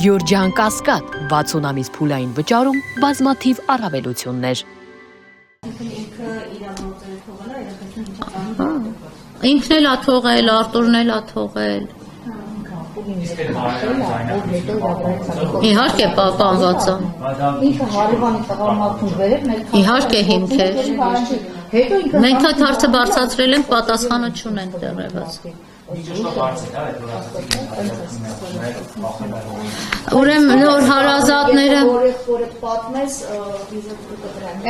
Գյորջյան Կասկադ 60 ամիս փուլային վճարում բազմաթիվ առավելություններ։ Ինքն էլ ա թողել, Արտուրն էլ ա թողել։ Իհարկե պահպանված է։ Ինքը հարևանի տղամարդուն վերել մեր Իհարկե հիմքեր։ Մենք այդ հարցը բարձրացրել ենք, պատասխանը չունենք դեռևս։ Ուրեմն նոր հարազատները պատմես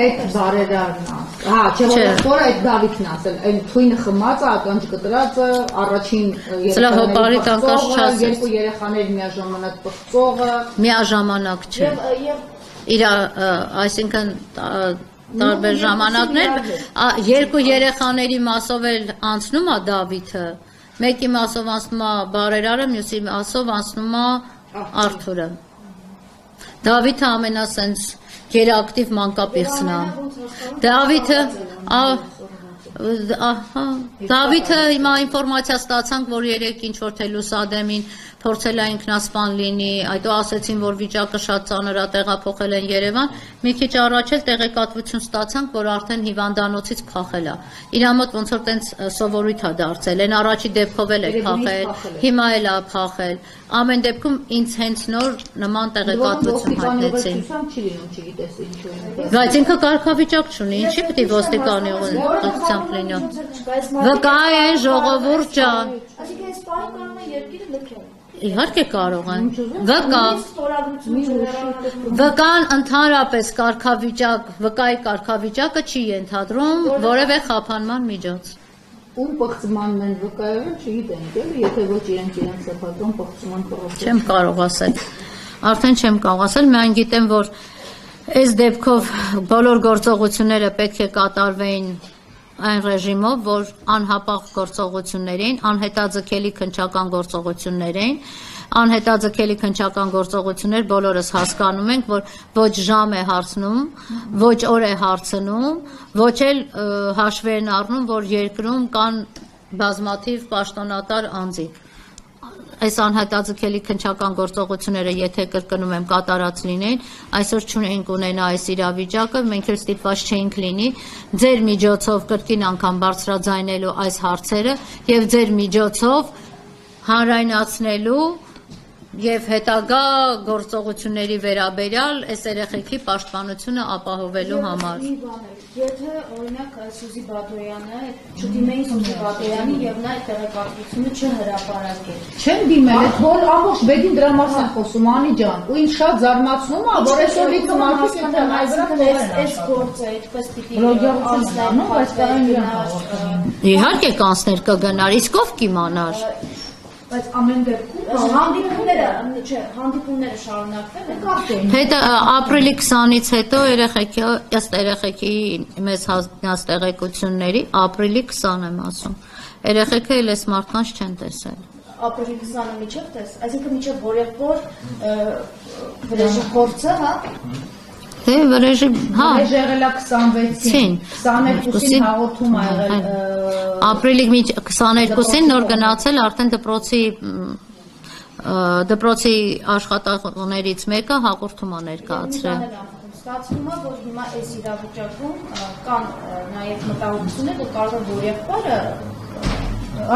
այդ բարերարն է։ Հա, չէ, որ այդ Դավիթն ասել, այն թույնը խմած է, ականջ կտրածը, առաջին երկու երեխաներ միաժամանակ պղծողը։ Միաժամանակ չէ։ Իր այսինքն տարբեր ժամանակներ երկու երեխաների մասով էլ անցնում է Դավիթը, մեկի մասով անցնում է բարերարը, մյուսի մասով անցնում է Արթուրը։ Դավիթը ամենասենց գերակտիվ մանկապիղծն է։ Դավիթը հիմա ինֆորմացիա ստացանք, որ երեք ինչ-որ թե Լուսադեմին փորձել է ինքնասպան լինի, այդո ասեցին, որ վիճակը շատ ծանր է, տեղափոխել են Երևան, մի քիչ առաջ էլ տեղեկատվություն ստացանք, որ արդեն հիվանդանոցից փախել է։ Իր մոտ ոնց որ տենց սովորույթ է դարձել, այն առաջի դեպքով էլ է փախել, հիմա էլ է փախել։ Ամեն դեպքում ինձ հենց նոր նման տեղեկատվություն հայտնեցին։ Բայց ինքը կարգավիճակ չունի, ինչի պետք է ոստիկանի ուղղությամբ լինի։ Վկա են, ժողովուրդ ջան։ Իհարկե կարող են։ Վկան ընդհանրապես կարգավիճակ, վկայի կարգավիճակը չի ենթադրում որևէ խափանման միջոց։ Ում պղծմանն են վկայողը չգիտենք, էլի, եթե ոչ իրենք սեփական պղծման կողմից։ Չեմ կարող ասել։ Արդեն չեմ կարող ասել, միայն գիտեմ, որ այս դեպքով բոլոր գործողությունները պետք է կատարվեին այն ռեժիմով, որ անհապաղ գործողություններ էին, անհետաձգելի քննչական գործողություններ էին, անհետաձգելի քննչական գործողություններ բոլորս հասկանում ենք, որ ոչ ժամ է հարցնում, ոչ օր է հարցնում, ոչ էլ հաշվի են առնում, որ երկրում կան բազմաթիվ պաշտոնատար անձիկ։ Այս անհետաձգելի քննչական գործողությունները, եթե կրկնում եմ, կատարած լինեին, այսօր չունենք ունենա այս իրավիճակը, մենք էլ ստիպված չէինք լինի ձեր միջոցով կրկին անգամ բարձրաձայնելու այս հարցերը եւ ձեր միջոցով հանրայնացնելու եւ հետագա գործողությունների վերաբերյալ այս երեխեքի պաշտպանությունը ապահովելու համար։ Եթե օրինակ Սուզի Բադոյանը չդիմեին Սուզի Բադոյանի եւ նա այդ տեղեկատվությունը չհրապարակել։ Չեմ դիմել, այդ հոլ ամբողջ բեդին դրա մասին խոսում Անի ջան, ու ինձ շատ զարմացնում է, որ այսօր լիքը մարդիկ են այս գործը այդպես պիտի անցնի, բայց կարան իրան։ Իհարկե կանցներ կգնար, իսկ ով կիմանար։ Բայց ամեն դեպքում հանդիպումները շարունակվել են։ Հետո ապրիլի 20-ից հետո երեխեքի մեզ հասնած տեղեկությունների ապրիլի 20 եմ ասում։ Երեխեքը էլ այս մարդկանց չեն տեսել։ Ապրիլի 20-ը միջև տես, այսինքն միջև որևէ վրեժի փորձը, հա։ Թե վրեժի, հա։ Վրեժ եղել է 26-ին, 22-ին հաղորդում ա եղել։ Ապրիլի 22-ին նոր գնացել արդեն դպրոցի աշխատողներից մեկը հաղորդում ա ներկայացրել։ Ստացվում է, որ հիմա այս իրավիճակում կան նաև մտահոգություններ, որ կարող է որ եղբայրը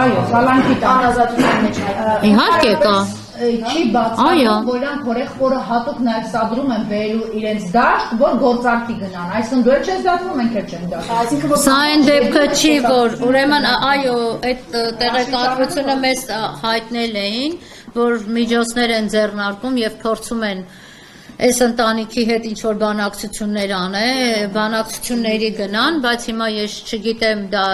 այո, սալանքի անազատության մեջ հայտնվել։ Իհարկե կա։ Չի բացառում, որ իրանք հորեղբորը հատուկ նաև սադրում են բերելու իրենց դաշտ, որ գործարքի գնան։ Այսինքն դու էլ չես դատվում, մենք էլ չենք դատվում։ Սա այն դեպքը չի, որ ուրեմն այո, այդ տեղեկատվությունը մեզ հայտնել էին, որ միջոցներ են ձեռնարկում եւ փորձում են այս ընտանիքի հետ ինչ-որ բանակցություններ անել, բանակցությունների գնան, բայց հիմա ես չգիտեմ դա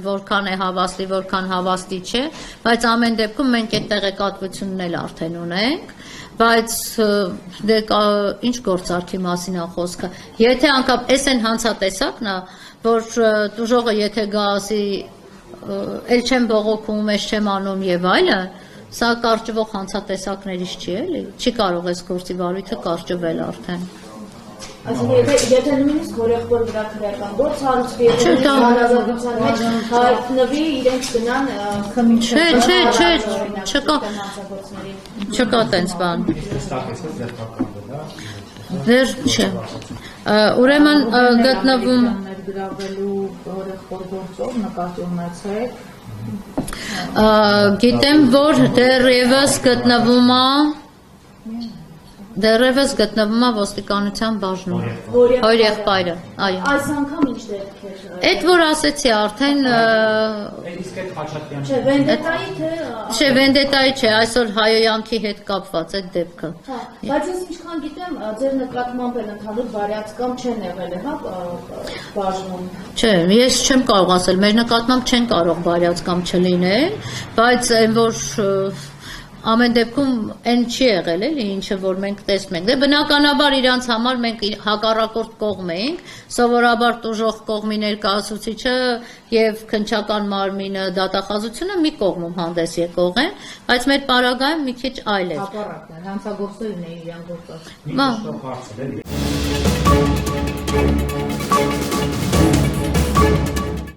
որքան է հավաստի, որքան հավաստի չէ, բայց ամեն դեպքում մենք այդ տեղեկատվությունն էլ արդեն ունենք, բայց դե ինչ գործարքի մասին է խոսքը։ Եթե անգամ այս են հանցատեսակն է, որ տուժողը եթե գա ասի, էլ չեմ բողոքում, ես չեմ անում եւ այլն, սա կարճվող հանցատեսակներից չի էլի, չի կարող այս գործի վարույթը կարճվել արդեն։ Այսինքն եթե նույնիսկ հորեղբոր վրա քրեական գործ հարուցվի, եթե հանրազատության մեջ հայտնվի, իրենք գնան չկա տենց բան։ Դեր չէ։ Ուրեմն գտնվում ներգրավելու հորեղբոր գործով նկատի ունեցեք։ Գիտեմ, որ դեռևս գտնվում է ոստիկանության բաժնում։ Հոր եղբայրը, այո։ այս անգամ ինչ դեպք էր։ Այդ որ ասեցի արդեն Չէ, վենդետայի թե չէ, վենդետայի չէ, այսօր հայոյանքի հետ կապված այդ դեպքը։ Հա, բայց ես ինչքան գիտեմ, ձեր նկատմամբ էլ ընդհանուր բարյացկամ չեն եղել, հա, բաժնում։ Չէ, ես չեմ կարող ասել, մեր նկատմամբ չեն կարող բարյացկամ չլինել, բայց այն որ ամեն դեպքում այն չի եղել էլի, ինչը որ մենք տեսնում ենք։ Դե բնականաբար իրանց համար մենք հակառակորդ կողմ ենք, սովորաբար տուժող կողմի ներկայացուցիչը եւ քննչական մարմինը դատախազությունը մի կողմում հանդես եկող են, բայց մեր պարագայում մի քիչ այլ է։ Հակառակն է, հանցագործներն են իրան գործած։ Մա